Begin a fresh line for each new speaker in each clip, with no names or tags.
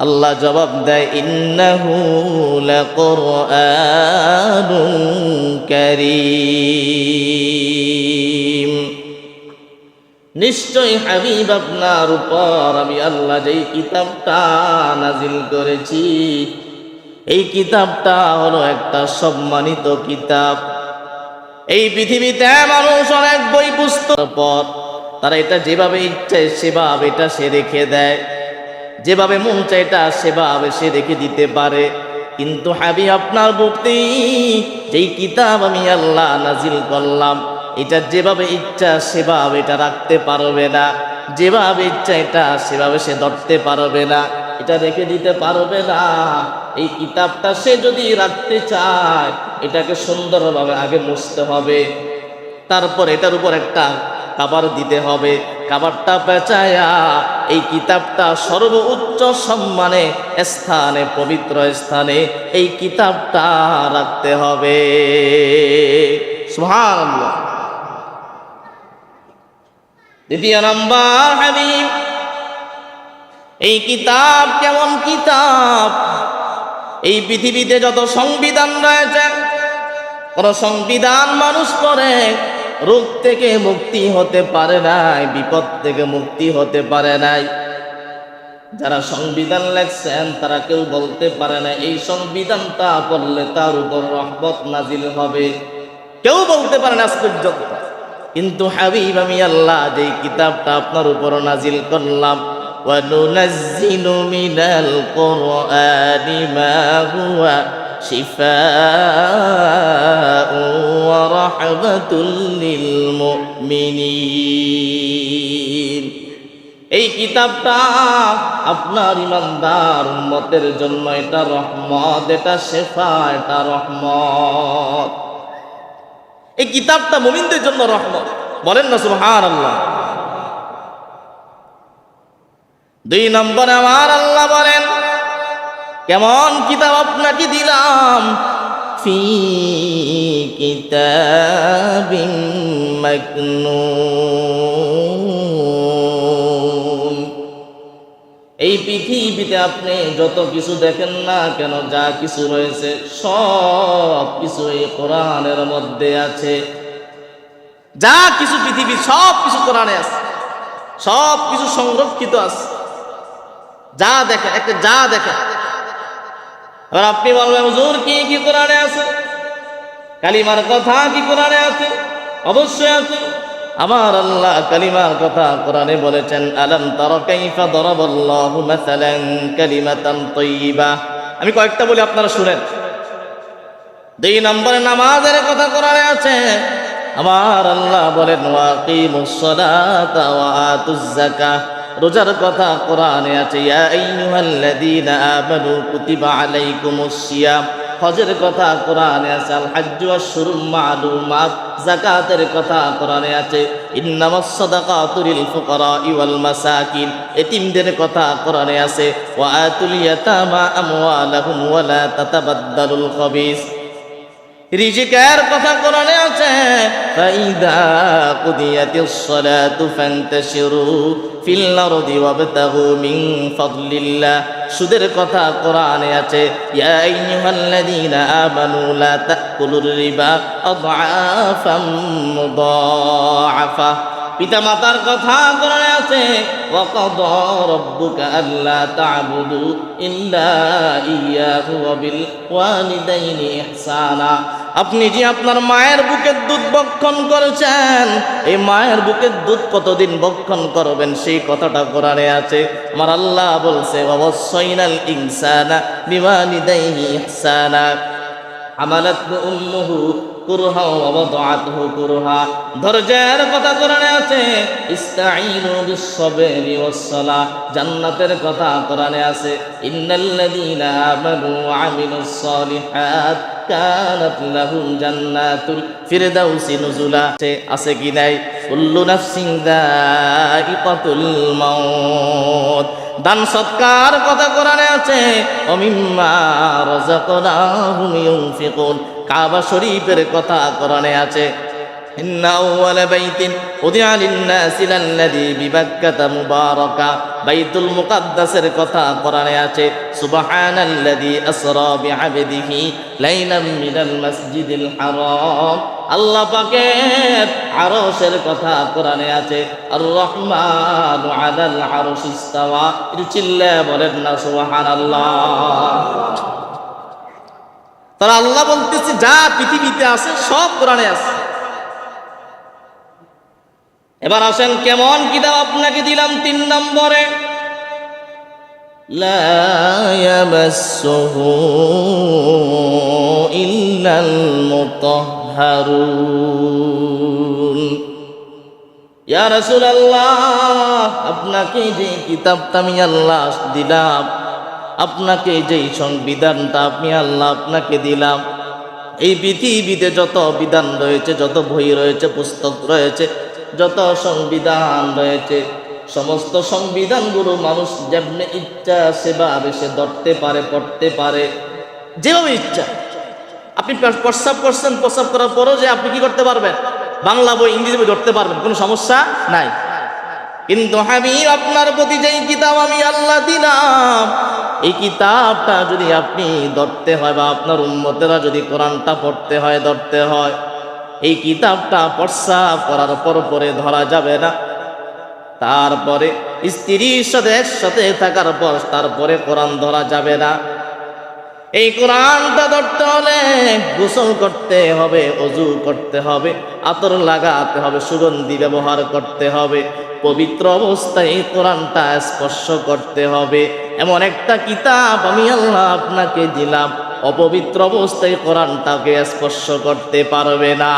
আল্লাহ জবাব দেয় ইন্নাহু লাকুরআনুন কারীম, নিশ্চয় হাবিব আপনার উপর আমি আল্লাহ যেই কিতাবটা নাজিল করেছি এই কিতাবটা হলো একটা সম্মানিত কিতাব। এই পৃথিবীতে মানুষ অনেক বই পুস্তক পর তারা এটা যেভাবে ইচ্ছে সেভাবে এটা সে রেখে দেয়, যেভাবে মন চায় এটা সেভাবে সে রেখে দিতে পারে। কিন্তু হাবিব আপনার ভক্তি যেই কিতাব আমি আল্লাহ নাজিল করলাম এটা যেভাবে ইচ্ছা সেভাবে এটা রাখতে পারবে না, যেভাবে ইচ্ছা এটা সেভাবে সে ধরতে পারবে না, এটা রেখে দিতে পারবে না। এই কিতাবটা সে যদি রাখতে চায় এটাকে সুন্দরভাবে আগে মুছতে হবে, তারপর এটার উপর একটা কাবার দিতে হবে, কাবারটা পেঁচায়া এই কিতাবটা সর্বোচ্চ সম্মানে স্থানে পবিত্র স্থানে এই কিতাবটা রাখতে হবে। সুবহানাল্লাহ। দ্বিতীয় নাম্বার হাবিব, এই কিতাব কেমন কিতাব? এই পৃথিবীতে যত সংবিধান রয়েছে কোন সংবিধান মানুষ পড়ে রোগ থেকে মুক্তি হতে পারে নাই, বিপদ থেকে মুক্তি হতে পারে নাই। যারা সংবিধান লেখছেন তারা কেউ বলতে পারে না এই সংবিধানটা পড়লে তার উপর রহমত নাজিল হবে, কেউ বলতে পারে না আজ পর্যন্ত। কিন্তু হাবিব আমি আল্লাহ যেই কিতাবটা আপনার উপর নাজিল করলাম وَنُنَزِّلُ مِنَ الْقُرْآنِ مَا هُوَ شِفَاءٌ وَرَحْمَةٌ لِّلْمُؤْمِنِينَ। এই কিতাবটা আপনার ইমানদার উম্মতের জন্য এটা রহমত, এটা শেফা, এটা রহমত। এই কিতাবটা মুমিনদের জন্য রহমত, বলেন না সুবহানাল্লাহ। দুই নম্বরে আমার আল্লাহ বলেন কেমন কিতাব আপনাকে দিলাম, ফি কিতাবিন মাকনুন। এই পৃথিবীতে আপনি যত কিছু দেখেন না কেন, যা কিছু রয়েছে সব কিছু এই কোরআনের মধ্যে আছে। যা কিছু পৃথিবীর সব কিছু কোরআনে আছে, সব কিছু সংরক্ষিত আছে। যা দেখেন, একটা যা দেখেন। এবার আপনি বলবেন হুজুর কি কি কোরআনে আছে? কালিমার কথা কি কোরআনে আছে? অবশ্যই আছে। আমার আল্লাহ কালিমার কথা কোরআনে বলেছেন আলাম তারা কাইফা দারাবাল্লাহু মাসালান কালিমাতান তাইয়্যিবা। আমি কয়েকটা বলি আপনারা শুনেন। দুই নম্বরে নামাজের কথা কোরআনে আছে। আমার আল্লাহ বলেন ওয়াকিমুস সালাতা ওয়া আতুজ যাকাহ। রোজার কথা কোরআনে আছে ইয়া আইয়ুহাল্লাযীনা আমানু কুতিবা আলাইকুমুস সিয়াম। হজের কথা কোরআনে আছে আল হাজ্জু আশহুরুম মা'লুমাত। যাকাতের কথা কোরআনে আছে ইন্নামাস সাদাকাতু লিল ফুকারা'i ওয়াল মাসাকিন। এতিমদের কথা কোরআনে আছে ওয়া আতুল ইয়াতামা আমওয়ালাহুম ওয়া লা তাতাবাদদালুল খাবিস। রিজিকের কথা কোরআনে আছে ফাইদা কুদিয়াতিস সালাতু ফান্তাশিরু ফিল আরদি ওয়াবতাগু মিন ফাদলিল্লাহ। সুদের কথা কোরআনে আছে ইয়া আইয়ুহাল্লাযীনা আমানু লা তাকুলুর রিবা আযআফাম মুদাআফা। পিতা মাতার কথা কোরআনে আছে ওয়া কাদা রাব্বুকা আল্লা তা'বুদু ইল্লা ইয়্যাহু ওয়া বিল ওয়ালিদাইনি ইহসানা। আপনি যে আপনার মায়ের বুকের দুধ ভক্ষণ করেছেন, এই মায়ের বুকের দুধ কতদিন ভক্ষণ করবেন সেই কথাটা কোরআনে আছে। আমার আল্লাহ বলছে ওয়াসাইনাল ইনসানা বিওয়ালিদাইহি ইহসানা হামালাতহু উম্মুহু কুরহা ওয়া ওয়াদাআতহু কুরহা। ধৈর্যের কথা কোরআনে আছে ইস্তাঈনু বিস-সাবরি ওয়াস-সালাহ। জান্নাতের কথা কোরআনে আছে ইন্নাল্লাযীনা আমানু ওয়া আমিলুস সালিহাত কানাত লাহুম জান্নাতুল ফিরদাউসি নুজুলা। আছে কি নাই? কুল্লু নাফসিন যায়িকাতুল মাউত। দান সৎকার কথা কোরআনে আছে ওয়া মিম্মা রাযাকনাহুম ইউনফিকুন। কাবা শরীফের কথা কোরআনে আছে ইন্না আউওয়ালা বাইতিন উদিআ লিন-নাসি লাল্লাযী বিবাক্কাতা মুবারাকা। বাইতুল মুকাদ্দাসের কথা কোরআনে আছে, সুবহানাল্লাযী আসরা বিআবদিহি লাইলাম মিনাল মাসজিদিল হারাম। আল্লাহ পাকের আরশের কথা কোরআনে আছে, আর রহমানু আলাল আরশি ইস্তাওয়া। একটু চিল্লায়ে বলেন না সুবহানাল্লাহ। তারা আল্লাহ বলতেছে যা পৃথিবীতে আছে সব কোরআনে আছে। এবার আসেন কেমন কিতাব আপনাকে দিলাম 3 নম্বরে, লা ইয়ামাসসুহু ইল্লাল মুতাহহারুন। ইয়া রাসূলুল্লাহ, আপনাকে যে কিতাবটা আমি আল্লাহ দিলাম, আপনাকে যেই সংবিধানটা আমি আল্লাহ আপনাকে দিলাম, এই পৃথিবীতে যত বিধান রয়েছে, যত বই রয়েছে, পুস্তক রয়েছে, যত সংবিধান রয়েছে, সমস্ত সংবিধানগুলো মানুষ যেমনি ইচ্ছা সেভাবে সে ধরতে পারে, পড়তে পারে, যেভাবে ইচ্ছা। আপনি প্রস্রাব করছেন, প্রস্রাব করার পরও যে আপনি কি করতে পারবেন, বাংলা বই ইংরেজি বই ধরতে পারবেন, কোনো সমস্যা নাই। কিন্তু হাবিব আপনার প্রতি যেই কিতাব আমি আল্লাহ দিলাম, এই কিতাবটা যদি আপনি ধরতে হয় বা আপনার উম্মতেরা যদি কোরআনটা পড়তে হয়, ধরতে হয়, এই কিতাবটা প্রস্রাব করার পরে ধরা যাবে না। তারপরে স্ত্রীর সাথে একসাথে থাকার পর তারপরে কোরআন ধরা যাবে না। এই কোরআনটা ধরতে হলে গোসল করতে হবে, ওযু করতে হবে, আতর লাগাতে হবে, সুগন্ধি ব্যবহার করতে হবে, পবিত্র অবস্থায় এই কোরআনটা স্পর্শ করতে হবে। এমন একটা কিতাব আমি আল্লাহ আপনাকে দিলাম, অপবিত্র অবস্থায় কোরআনটাকে স্পর্শ করতে পারবে না।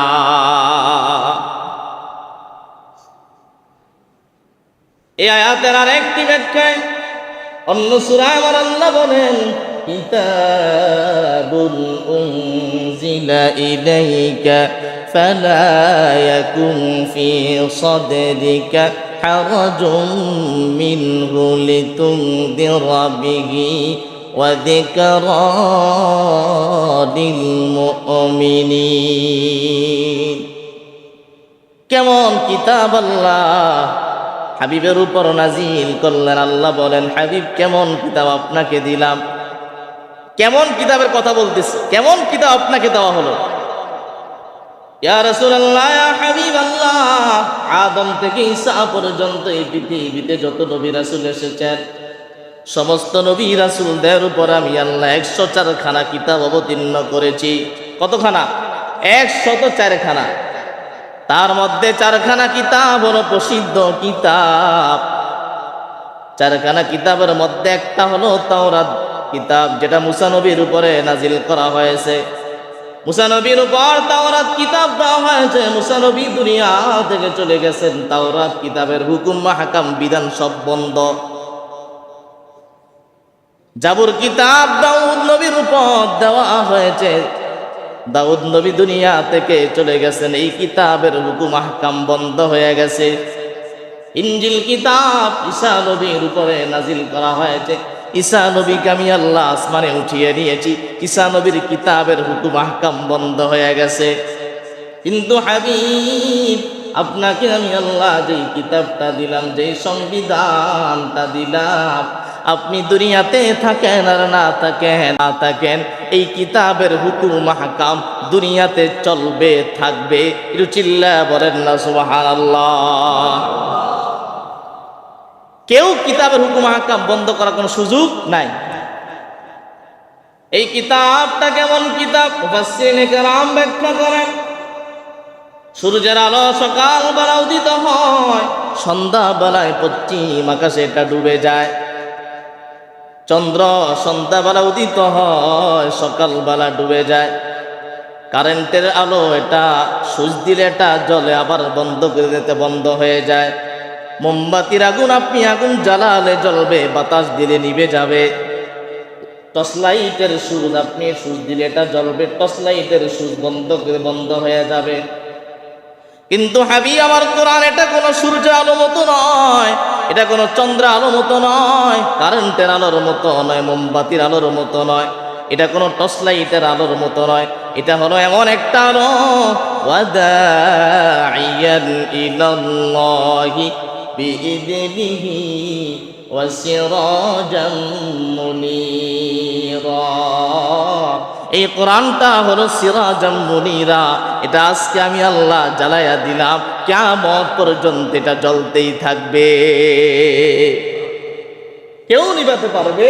এই আয়াতের আরেকটি ব্যাখ্যায় অন্য সূরায় আমার আল্লাহ বলেন, কিতাবুন উনজিলা ইলাইকা ফালা ইয়াকুন ফি সাদরিকা হারাজুম মিনহু লিতুনদিরা বিহি ওয়া যিকরা লিল মুমিনিন। কেমন কিতাব আল্লাহ হাবিবের উপর নাজিল করলেন। আল্লাহ বলেন, হাবিব কেমন কিতাব আপনাকে দিলাম। কেমন কিতাবের কথা বলতেছে, কেমন কিতাব আপনাকে দেওয়া হলো। ইয়া রাসূলুল্লাহ, ইয়া হাবিবাল্লাহ, আদম থেকে ঈসা পর্যন্ত এই পৃথিবীতে যত নবী রাসূল এসেছেন, সমস্ত নবী রাসূলদের উপর আমি আল্লাহ 104 খানা কিতাব অবতীর্ণ করেছি। কতখানা? 104 খানা। তার মধ্যে 4 খানা কিতাব হলো প্রসিদ্ধ কিতাব। 4 খানা কিতাবের মধ্যে একটা হলো তাওরাত কিতাব, যেটা মুসা নবীর উপরে নাজিল করা হয়েছে। মুসা নবীর উপর তাওরাত কিতাব দেওয়া হয়েছে। মুসা নবী দুনিয়া থেকে চলে গেছেন, তাওরাত কিতাবের হুকুম মাহকাম বিধান সব বন্ধ। জাবুর কিতাব দাউদ নবীর উপর দেওয়া হয়েছে। দাউদ নবী দুনিয়া থেকে চলে গেছেন, এই কিতাবের হুকুম আহকাম বন্ধ হয়ে গেছে। ইনজিল কিতাব ঈসা নবীর উপরে নাজিল করা হয়েছে। ঈসা নবীকে আমি আল্লাহ আসমানে উঠিয়ে নিয়েছি, ঈসা নবীর কিতাবের হুকুম আহকাম বন্ধ হয়ে গেছে। কিন্তু হাবিব, আপনাকে আমি আল্লাহ যেই কিতাবটা দিলাম, যেই সংবিধানটা দিলাম, আপনি দুনিয়াতে থাকেন আর না থাকেন, এই কিতাবের হুকুম আহকাম দুনিয়াতে চলবে, থাকবে। একটু চিল্লায়া বলেন না সুবহানাল্লাহ। কেউ কিতাবের হুকুম আহকাম বন্ধ করার কোনো সুযোগ নাই। এই কিতাবটা কেমন কিতাব? মুফাসসিরিনে কেরাম ব্যাখ্যা করেন, সূর্যের আলো সকালবেলা উদিত হয়, সন্ধ্যাবেলায় পশ্চিম আকাশে এটা ডুবে যায়। চন্দ্র সন্ধ্যাবেলা উদিত হয়, সকালবেলা ডুবে যায়। কারেন্টের আলো এটা সুইচ দিলে এটা জ্বলে, আবার বন্ধ করে দিতে বন্ধ হয়ে যায়। মোমবাতির আগুন আপনি আগুন জ্বালালে জ্বলবে, বাতাস দিলে নিভে যাবে। টর্চ লাইটের সুইচ আপনি সুইচ দিলে এটা জ্বলবে, টর্চ লাইটের সুইচ বন্ধ করে বন্ধ হয়ে যাবে। কিন্তু হাবিব আমার কোরআন, এটা কোনো সূর্য আলো মতো নয়, এটা কোনো চন্দ্র আলো মতো নয়, কারেন্টের আলোর মতো নয়, মোমবাতির আলোর মতো নয়, এটা কোনো টর্চ লাইটের আলোর মতো নয়। এটা হলো এমন একটা রব ওয়াদাইয়ান ইলাল্লাহি বিইذনিহি ওয়া সিরাজাম মুনীরা। এই কোরআনটা হলো সিরাজাম মুনীরা। এটা আজকে আমি আল্লাহ জ্বালায়া দিলাম, কিয়ামত পর্যন্ত এটা জ্বলতেই থাকবে, কেউ নিভাতে পারবে